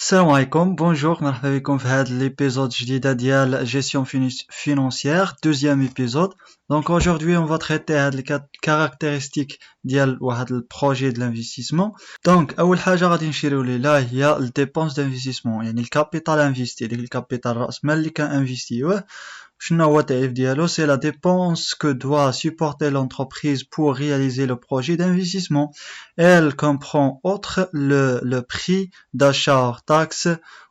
السلام عليكم bonjour مرحبا بكم في هذا l'épisode جديدة ديال gestion financière deuxième épisode. Donc aujourd'hui on va traiter هاد les caractéristiques ديال واحد البروجي de l'investissement. Donc اول حاجة غادي نشيرو ليها هي الديبونس d'investissement، يعني الكابيتال انفيستي، ديك الكابيتال راس مال اللي كنانفيستيوه. شنو هو التعريف ديالو؟ c'est la dépense que doit supporter l'entreprise pour réaliser le projet d'investissement. Elle comprend outre le prix d'achat hors taxe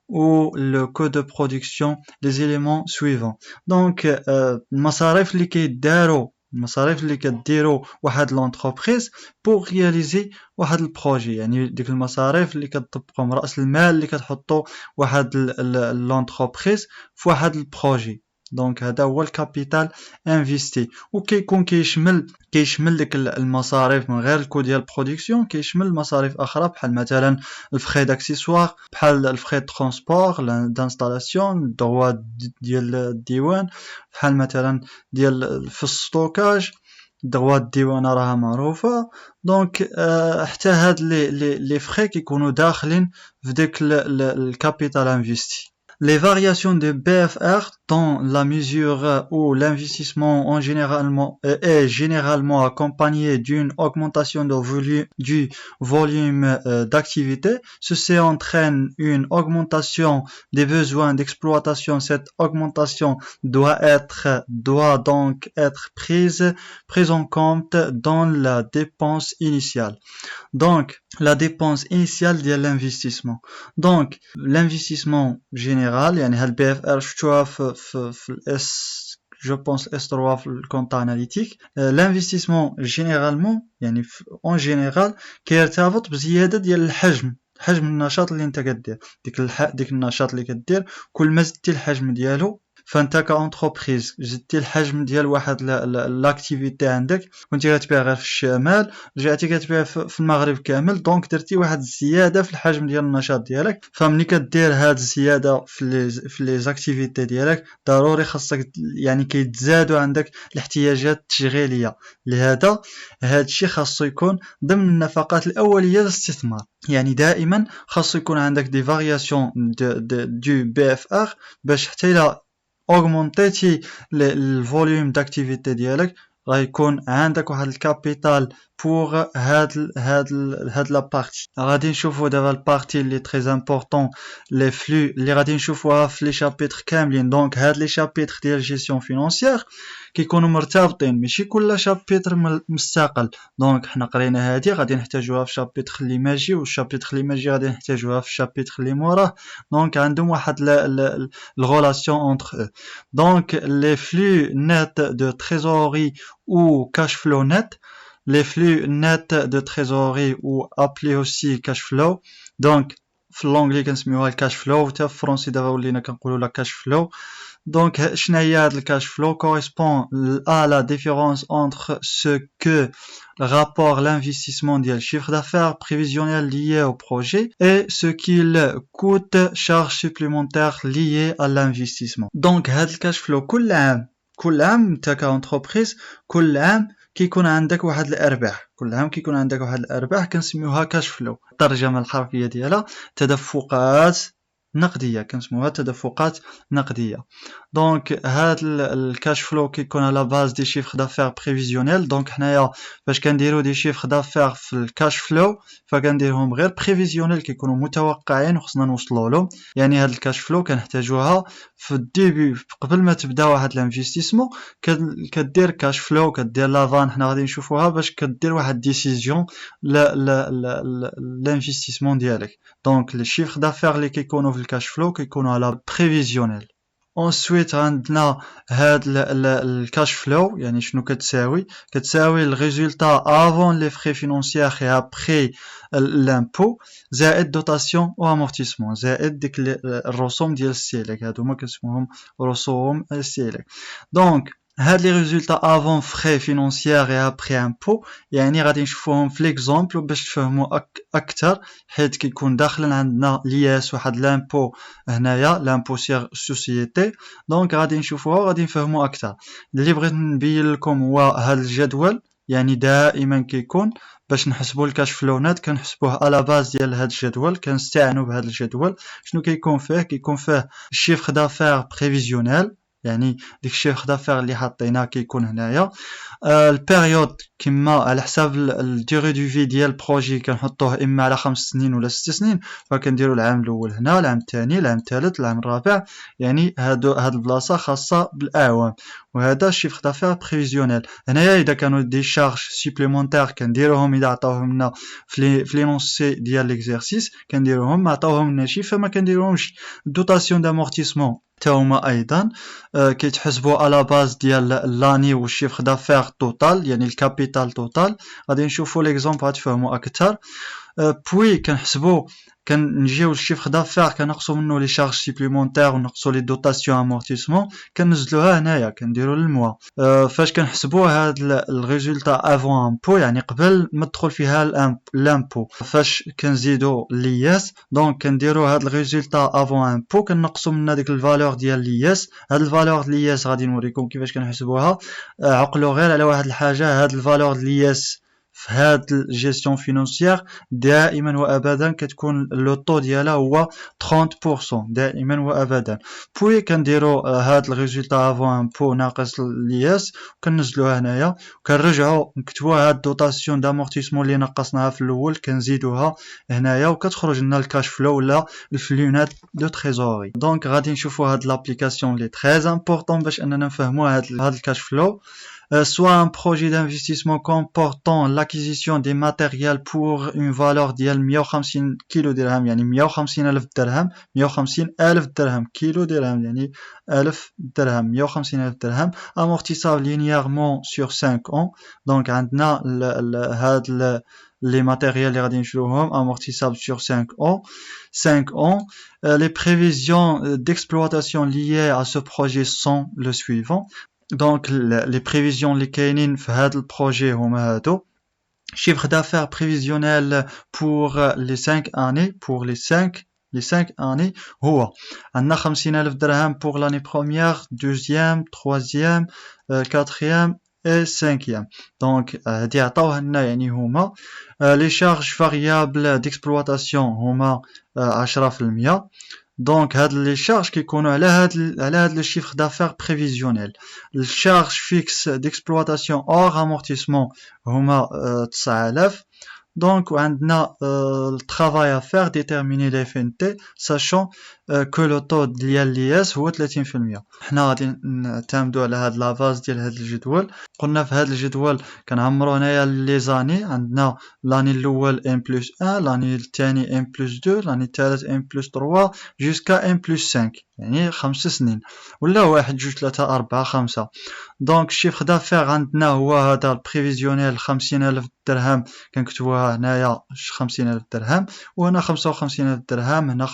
ou le coût de production les éléments suivants. Donc المصاريف اللي كديرو واحد l'entreprise pour réaliser واحد البروجي، يعني ديك المصاريف اللي كتطبقهم رأس المال اللي كتحطو واحد l'entreprise في واحد البروجي. دونك هذا هو الكابيتال انفيستي، وكيكون كيشمل ديك المصاريف من غير الكو ديال البرودكسيون، كيشمل مصاريف اخرى بحال مثلا الفخي داكسيسوار، بحال الفخي ترونسبور دانستالاسيون، الدروا ديال الديوان، بحال مثلا ديال في الستوكاج دروا الديوانه راها معروفه. دونك حتى هاد لي فخي كيكونوا داخلين في ديك الكابيتال انفيستي. Les variations de BFR dans la mesure où l'investissement est généralement accompagné d'une augmentation du volume d'activité. Ceci entraîne une augmentation des besoins d'exploitation. Cette augmentation doit donc être prise en compte dans la dépense initiale. Donc, la dépense initiale de l'investissement. Donc, l'investissement général, يعني هال BFR شفتوها في الاس جو بونس اس 3 في الكونت اناليتيك. l'investissement généralement يعني en général كيرتبط بزيادة ديال الحجم النشاط اللي انت كدير. ديك النشاط اللي كدير كل ما زدتي الحجم ديالو، فانت كونتربريز زدتي الحجم ديال واحد لاكتيفيتي عندك، كنتي كتبيع غير في الشمال رجعتي كتبيع في المغرب كامل، دونك درتي واحد الزياده في الحجم ديال النشاط ديالك. فملي كدير هاد الزياده في لي زاكتيفيتي ديالك ضروري خاصك يعني كيتزادوا عندك الاحتياجات التشغيليه، لهذا هاد الشيء خاصو يكون ضمن النفقات الاوليه للاستثمار. يعني دائما خاصو يكون عندك دي فارياسيون دو بي اف ار باش حتى الى augmenter le volume d'activité ديالك غيكون عندك واحد الكابيتال pour هاد لا بارتي. غادي نشوفوا دابا البارتي اللي تري امبورطون لي فلو اللي غادي نشوفوها في لي شابيتر كاملين. دونك هاد لي شابيتر ديال جيستيون فينانسيير كيكونوا مرتبطين، ماشي كل شابيتر مستقل. دونك حنا قرينا هادي غادي نحتاجوها في شابيتر اللي ماجي، والشابيتر اللي ماجي غادي نحتاجوها في الشابيتر اللي موراه. دونك عندهم واحد الريلاسيون entre eux. Donc les flux nets de trésorerie ou cash flow net, les flux nets de trésorerie ou appelés aussi cash flow. Donc في l'anglais كنسميوها الكاش فلو، حتى في الفرنسي دابا ولينا كنقولوا لا كاش فلو. Donc شنو هي هاد الكاش فلو؟ correspond à la différence entre ce que rapporte l'investissement ديال chiffre d'affaires prévisionnel lié au projet et ce qu'il coûte charges supplémentaires liées à l'investissement. Donc هاد الكاش فلو كل عام انت كونتربريز كل عام كيكون عندك واحد الارباح كنسميوها كاش فلو. الترجمه الحرفيه ديالها تدفقات نقديه، كنسموها تدفقات نقديه. دونك هاد الكاش فلو كيكون على باز دي شيفر دافير بريفيزيونيل. دونك حنايا باش كنديروا دي شيفر دافير في الكاش فلو فكنديرهم غير بريفيزيونيل، كيكونوا متوقعين وخصنا نوصلوا لهم. يعني هاد الكاش فلو كنحتاجوها في الديبي قبل ما تبدا واحد الانفستيسمون، كدير كاش فلو، كدير لافان، حنا غادي نشوفوها باش كدير واحد ديسيزيون لانفستيسمون ديالك. دونك لي شيفر دافير اللي كيكونوا في الكاش فلو كيكونوا على بريفيزيونيل. ensuite عندنا هاد الكاش فلو، يعني شنو كتساوي الريزولتا avant les frais financiers et après l'impôt زائد دوتاسيون و امورتيسمون زائد ديك الرسوم ديال السلك، هادوما كنسموهم رسوم السلك. دونك هاد لي ريزولتا avant frais financiers et après impôt يعني غادي نشوفوهم في ليكزامبل باش تفهموا اكثر، حيت كيكون داخل عندنا لياس واحد لامبو هنايا لامبو سير سوسيتي. دونك غادي نشوفوها وغادي نفهموا اكثر. اللي بغيت نبين لكم هو هاد الجدول يعني دائما كيكون باش نحسبوا الكاش فلو نت كنحسبوه على باز ديال هذا الجدول، كنستعانوا بهذا الجدول. شنو كيكون فيه الشيفر دافير بريفيزيونيل، يعني ديك الشيفر دافير اللي حطيناه كيكون هنايا. البيريود كما على حساب الديوري دو في ديال البروجي كنحطوه اما على 5 سنين ولا 6 سنين، فكنديروا العام الاول هنا، العام الثاني، العام الثالث، العام الرابع، يعني هاد البلاصه خاصه بالاعوام. وهذا الشيفر دافير بريفيزيونيل. هنايا اذا كانوا دي شارج سوبليمونتير كنديروهم اذا عطاوهم لنا في لينونسي ديال ليكزارسيس كنديروهم، ما عطاوهم لنا شي فما كنديروهمش. دوتاسيون دامورتيسمون تا هما ايضا كيتحسبوا على باز ديال لاني والشيفر دافير توتال، يعني الكابيتال توتال. غادي نشوفوا ليكزامبل غتفهموا اكثر. بوي كنجيو للشيفر دافير كنقصوا منه لي شارج سوبليمونتير ونقصوا لي دوتاسيون امورتيسمون كنزلوها هنايا كنديروا للموا. فاش كنحسبوا هاد الريزولتا افون امبو، يعني قبل ما تدخل فيها لامبو، فاش كنزيدوا لياس دونك كنديروا هاد الريزولتا افون امبو كنقصوا منها ديك الفالور ديال لياس. هاد الفالور لياس غادي نوريكم كيفاش كنحسبوها. عقلوا غير على واحد الحاجه، هاد الفالور لياس في هاد الجيستيون فينانسيير دائما وابدا كتكون لو طو ديالها هو 30% دائما وابدا. بوي كنديروا هاد الريزولتا افون امبو ناقص لياس كنزلوها هنايا وكنرجعوا نكتبوا هاد دوتاسيون دامورتيسمون اللي نقصناها في الاول كنزيدوها هنايا وكتخرج لنا الكاش فلو ولا الفلونات دو تريزوري. دونك غادي نشوفوا هاد لابليكاسيون اللي تري امبورطون باش اننا نفهموا هاد الكاش فلو. Soit un projet d'investissement comportant l'acquisition des matériels pour une valeur ديال 150 كيلو درهم، يعني 150 ألف درهم، 150 ألف درهم، كيلو درهم يعني ألف درهم، 150 ألف درهم، amortissable linéairement sur 5 ans. donc عندنا هاد les matériels اللي غادي نشروهم amortissable sur 5 ans. 5 ans. Les prévisions d'exploitation liées à ce projet sont le suivant. Donc les prévisions اللي كاينين في هذا البروجي هما هادو. chiffre d'affaires prévisionnel pour les 5 années هو عندنا 50,000 درهم pour l'année première, deuxième, troisième, quatrième et cinquième. donc هادي عطاوها لنا يعني هما les charges variables d'exploitation هما 10%. دونك هاد لي شارج كيكونوا على هاد لو شيفر دافير بريفيزيونيل. الشارج فيكس ديكسبلواتاسيون اور امورتيسمون هما 9000. Donc, on a le travail à faire, déterminer les FNT, sachant que le taux de l'ILS هو 30%. حنا غادي نعتمدوا على هاد لافاز ديال هاد الجدول. قلنا في هاد الجدول كنعمروا هنايا لي زاني، عندنا لاني الاول n+1، لاني الثاني n+2، لاني الثالث n+3 jusqu'à n+5، يعني 5 سنين ولا 1 2 3 4 5. دونك الشيفر دافير عندنا هو هذا البريفيزيونيل 50,000 درهم كنكتبوها هنايا 50,000 درهم، وهنا 55,000 درهم، هنا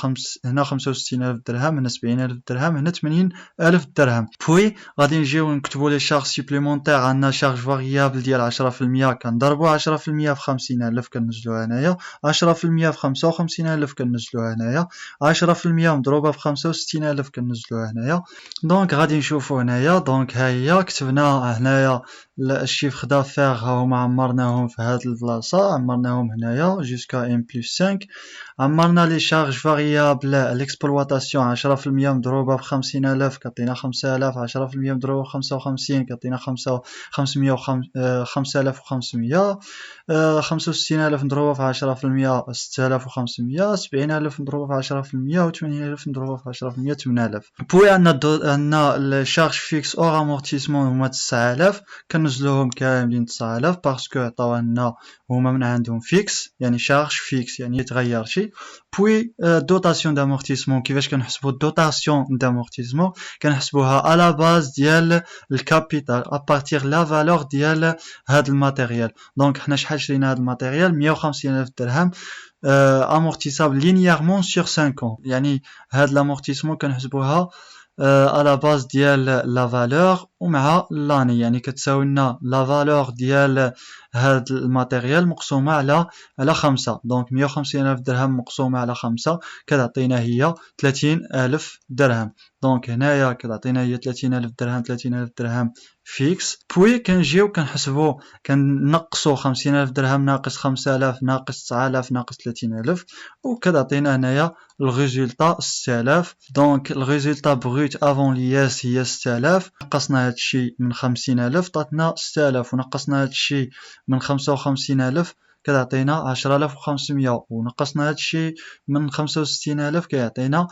65,000 درهم، هنا 70,000 درهم، هنا 80,000 درهم. بوي غادي نجيو نكتبوا لي شارج سوبليمونتير. عندنا شارج فاريابل ديال 10% كنضربوا 10% في 50,000 كنزلوها هنايا، 10% في 55,000 كنزلوها هنايا، 10% مضروبه في 65,000 كنزلوها هنايا. دونك غادي نشوفوا هنايا. دونك ها هي كتبنا هنايا الشيفر دافير ها هما عمرناهم في هاد البلاصه، عمرناهم هنايا jusqu'à n+5. عمرنا لي شارج فاريابل ليكسبلواتاسيون 10% مضروبه في 50,000 كتعطينا 5,000، 10% مضروبه في 55 كتعطينا 5,500، 65,000 مضروبه في 10% 6,500، 70,000 مضروبه في 10% و 80,000 مضروبه في 10% 8,000. بوي عندنا الشارج فيكس اور امورتيسمون هما 9000 كنزلوهم كاملين 9000 باسكو عطاوها لنا هما من عندهم فيكس، يعني شارج فيكس يعني يتغير شي. بوي دوتاسيون دامورتيسمون، كيفاش كنحسبوا الدوتاسيون دامورتيسمون؟ كنحسبوها على باز ديال الكابيتال ابارتيغ لا فالور ديال هاد الماتيريال. دونك حنا شحال شرينا هاد الماتيريال؟ 150,000 درهم amortissable linéairement sur 5 ans. يعني هاد l'amortissement كنحسبوها على باز ديال لا فالور ومع لاني، يعني كتساوي لنا لا فالور ديال هاد الماتيريال مقسومه على 5. دونك 150,000 درهم مقسومه على 5 كتعطينا هي 30,000 درهم. دونك هنايا كتعطينا هي 30,000 درهم. 30,000 درهم فيكس. بوي كنجيو كنحسبو كنقصو 50,000 درهم ناقص 5,000 ناقص 9,000 ناقص 30,000 وكتعطينا هنايا الريزولتا 6,000. دونك الريزولتا بروت افون لياس هي 6,000. نقصنا هادشي من 50,000 عطاتنا 6,000 ونقصنا هادشي من 55,000 كتعطينا 10,500 ونقصنا هادشي من 65,000 كيعطينا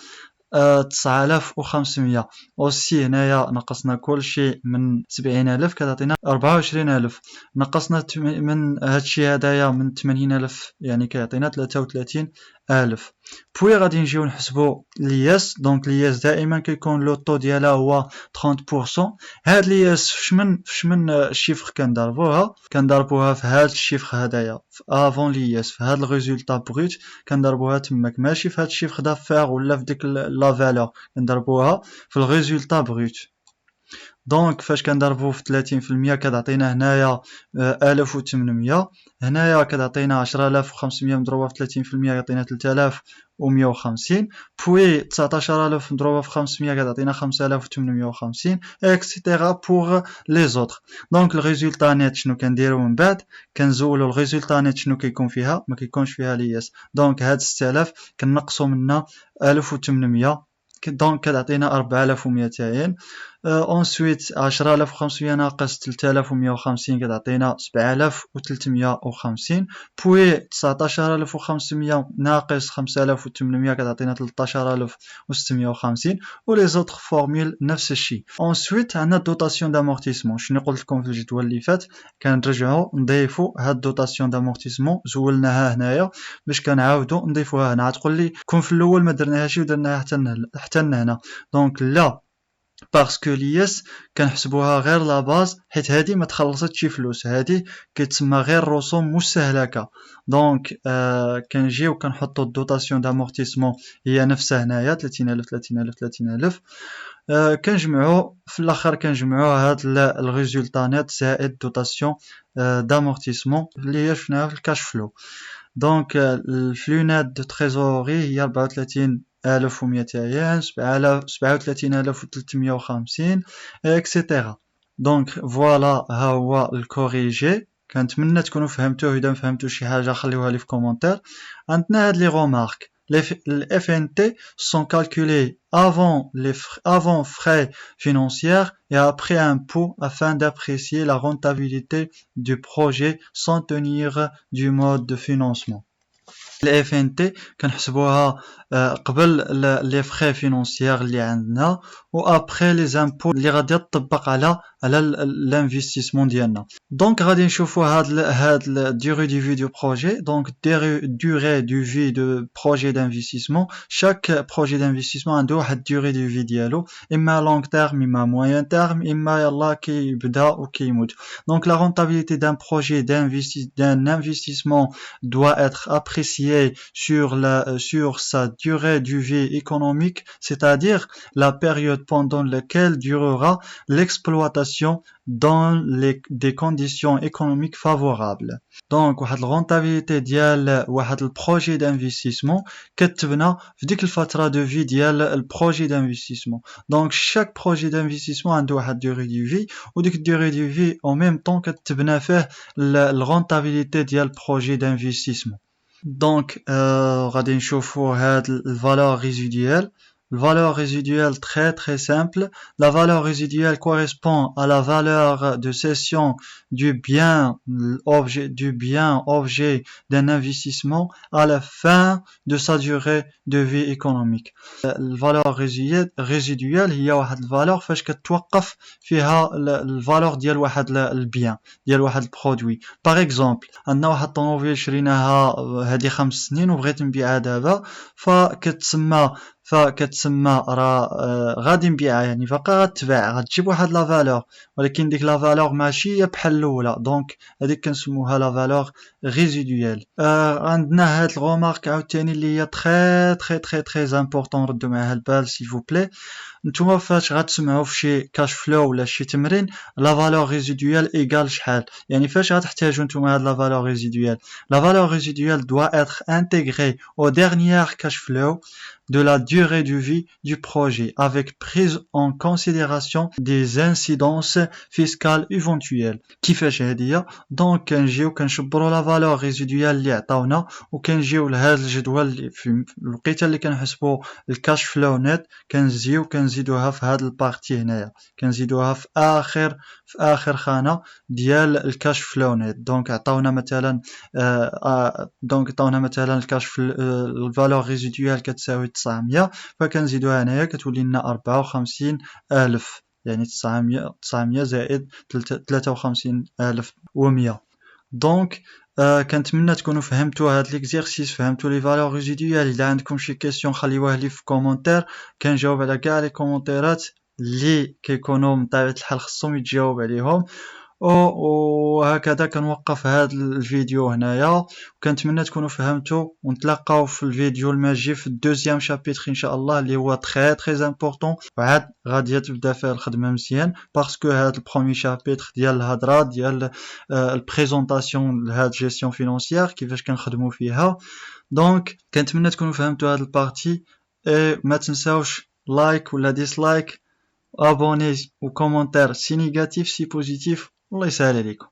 9,500. اوسي هنايا نقصنا كلشي من 70,000 كتعطينا 24,000. نقصنا من هادشي هدايا من 80,000 يعني كيعطينا 33,000. بوي غادي نجيو نحسبو لياس. دونك لياس دائما كيكون لو طو ديالها هو 30%. هاد لياس فشمن الشيفر كنضربوها في هاد الشيفر هدايا في افون لياس في هاد الريزولتا بروت كنضربوها تماك ماشي في هاد الشيفر دافير ولا في ديك لا فالور كنضربوها في الريزولتا بروت. دونك فاش كنضربو في 30% كتعطينا هنايا 1800. هنايا كتعطينا 10,500 مضروبة في 30% كتعطينا 3,150. بوي 19,000 مضروبة في 500 كتعطينا 5,850 اكسيتيرا بوغ لي زوطر. دونك الريزولتا نيت شنو كنديرو من بعد؟ كنزولو الريزولتا نيت شنو كيكون فيها؟ ما كيكونش فيها لياس. دونك هاد 6,000 كنقصو منها 1,800 دونك كتعطينا 4,200. ensuite 10,500 ناقص 3,150 كتعطينا 7,350. بوي 19,500 ناقص 5,800 كتعطينا 13,650 و لي زوطر فورمول نفس الشيء. ensuite عندنا دوطاسيون دامورتيسمون. شنو قلت لكم في الجدول اللي فات؟ كنرجعوا نضيفوا هاد دوطاسيون دامورتيسمون زولناها هنايا باش كنعاودوا نضيفوها هنا. تقول لي كون في الاول ما درناهاش ودرناها حتى هنا. دونك لا باسكو لياس كنحسبوها غير لا باز حيت هادي ما تخلصتش فلوس. هادي كيتسمى غير رسوم مستهلكه. دونك كنجيو كنحطوا الدوطاسيون دامورتيسمون هي نفسها هنايا 30,000 30,000 30,000. كنجمعوا في الاخر كنجمعوا هاد الريزولتا نيت زائد دوطاسيون دامورتيسمون اللي هي شفناها في الكاش فلو. دونك الفلو نت دو تريزوري هي 34,200 37,350 اكسيتيرا. دونك فوالا ها هو الكوريجي. كنتمنى تكونوا فهمتوه. اذا فهمتوا شي حاجه خليوها لي في كومونتير. عندنا هاد لي رومارك. Les FNT sont calculés avant frais financiers et après impôts afin d'apprécier la rentabilité du projet sans tenir du mode de financement. ال FNT كنحسبوها قبل لي فري فينونسيير اللي عندنا و ابري لي زامبو اللي غادي تطبق على الانفستيسمون ديالنا. دونك غادي نشوفوا هاد ديوري دو في دو بروجي. دونك ديوري دو في دو بروجي دانفستيسمون. شاك بروجي دانفستيسمون عنده واحد ديوري دو في ديالو، اما لونغ تيرم اما موين تيرم اما يلا كيبدا وكيموت. دونك لا رونتابيليتي دان بروجي دان انفستيسمون doit être apprécié sur sa durée de vie économique, c'est-à-dire la période pendant laquelle durera l'exploitation dans des conditions économiques favorables. Donc واحد الرونتابيليتي ديال واحد البروجي دانفستيسمون كتبنى في ديك الفتره دو في ديال البروجي دانفستيسمون. دونك شاك بروجي دانفستيسمون عنده واحد ديوري دو في وديك الديوري دو في او ميم طون كتبنى فيه الرونتابيليتي ديال البروجي دانفستيسمون. دونك غادي نشوفوا هاد الفالور ريزيدويل. La valeur résiduelle très très simple. La valeur résiduelle correspond à la valeur de cession du bien objet d'un investissement à la fin de sa durée de vie économique. La valeur résiduelle هي واحد الفالور فاش كتوقف فيها الفالور ديال واحد البيان ديال واحد البرودوي. باغ اكزومبل عندنا واحد الطوموبيل شريناها هذه 5 سنين وبغيت نبيعها دابا فكتسمى راه غادي نبيعها يعني باقا غتباع غتجيب واحد لا فالور ولكن ديك لا فالور ماشي بحال الاولى. دونك هذيك كنسموها لا فالور ريزيدويل. عندنا هاد الرومارك عاوتاني اللي هي تري تري تري تري امبورطون ردوا معها البال سيل فو بلي. نتوما فاش غتسمعوا في شي كاش فلو ولا شي تمرين لا فالور ريزيدويال ايغال شحال، يعني فاش غتحتاجوا نتوما هاد لا فالور ريزيدويال. La valeur résiduelle doit être intégrée au dernier cash flow de la durée de vie du projet, avec prise en considération des incidences fiscales éventuelles. كيفاش هادية؟ دونك كنجيو كنشبرو لا فالور ريزيدويال اللي عطاونا، وكنجيو لهاد الجدول اللي في الوقيته اللي كنحسبو الكاش فلو نت، كنزيدوها في هاد البارتي هنايا، كنزيدوها في اخر خانه ديال الكاش فلو نت. دونك عطاونا مثلا الكاش الفالور ريزيدويال كتساوي 900، فكنزيدوها هنايا كتولي لنا 54,000، يعني 900 زائد 53,100. دونك كنتمنى تكونوا فهمتوا هاد ليكزيرسيس، فهمتوا لي فالور ريزيدويال. الا عندكم شي كيسيون خليوها لي في كومونتير، كنجاوب على كاع لي كومونتيرات اللي كيكونوا من طبيعه الحال خصهم يتجاوب عليهم. وهكذا كنوقف هذا الفيديو هنايا، وكنتمنى تكونوا فهمتوا، ونتلاقاو في الفيديو الماجي في الدوزيام شابيتر ان شاء الله، اللي هو تري امبورطون، وعاد غادي تبدا فيه الخدمه مزيان، باسكو هذا البروميي شابيتر ديال الهضره ديال البريزونطاسيون لهاد جيستيون فينونسيير كيفاش كنخدموا فيها. دونك كنتمنى تكونوا فهمتوا هاد البارتي، ما تنساوش لايك ولا ديسلايك، abonnez ou commentaire si négatif si positif. الله يسهل عليكم.